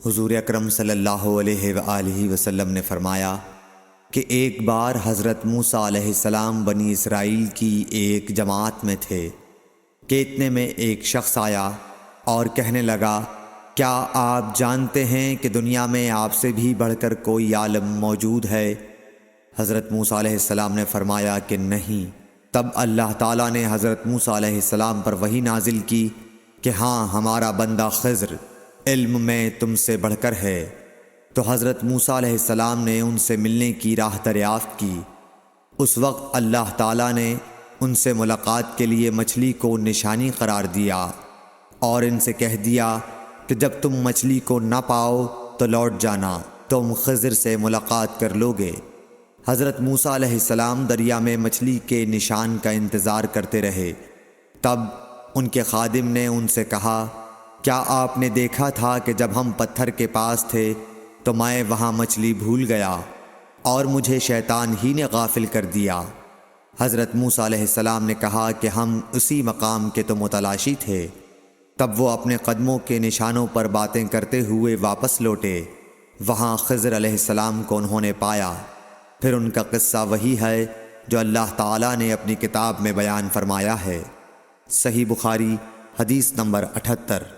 حضور اکرم صلی اللہ علیہ وآلہ وسلم نے فرمایا کہ ایک بار حضرت موسیٰ علیہ السلام بنی اسرائیل کی ایک جماعت میں تھے کہ اتنے میں ایک شخص آیا اور کہنے لگا، کیا آپ جانتے ہیں کہ دنیا میں آپ سے بھی بڑھ کر کوئی عالم موجود ہے؟ حضرت موسیٰ علیہ السلام نے فرمایا کہ نہیں۔ تب اللہ تعالیٰ نے حضرت موسیٰ علیہ السلام پر وحی نازل کی کہ ہاں، ہمارا بندہ خضر علم میں تم سے بڑھ کر ہے۔ تو حضرت موسیٰ علیہ السلام نے ان سے ملنے کی راہ دریافت کی۔ اس وقت اللہ تعالیٰ نے ان سے ملاقات کے لیے مچھلی کو نشانی قرار دیا اور ان سے کہہ دیا کہ جب تم مچھلی کو نہ پاؤ تو لوٹ جانا، تم خضر سے ملاقات کر لوگے۔ حضرت موسیٰ علیہ السلام دریا میں مچھلی کے نشان کا انتظار کرتے رہے۔ تب ان کے خادم نے ان سے کہا، کیا آپ نے دیکھا تھا کہ جب ہم پتھر کے پاس تھے تو میں وہاں مچھلی بھول گیا اور مجھے شیطان ہی نے غافل کر دیا؟ حضرت موسیٰ علیہ السلام نے کہا کہ ہم اسی مقام کے تو متلاشی تھے۔ تب وہ اپنے قدموں کے نشانوں پر باتیں کرتے ہوئے واپس لوٹے۔ وہاں خضر علیہ السلام کو انہوں نے پایا۔ پھر ان کا قصہ وہی ہے جو اللہ تعالیٰ نے اپنی کتاب میں بیان فرمایا ہے۔ صحیح بخاری حدیث نمبر 78۔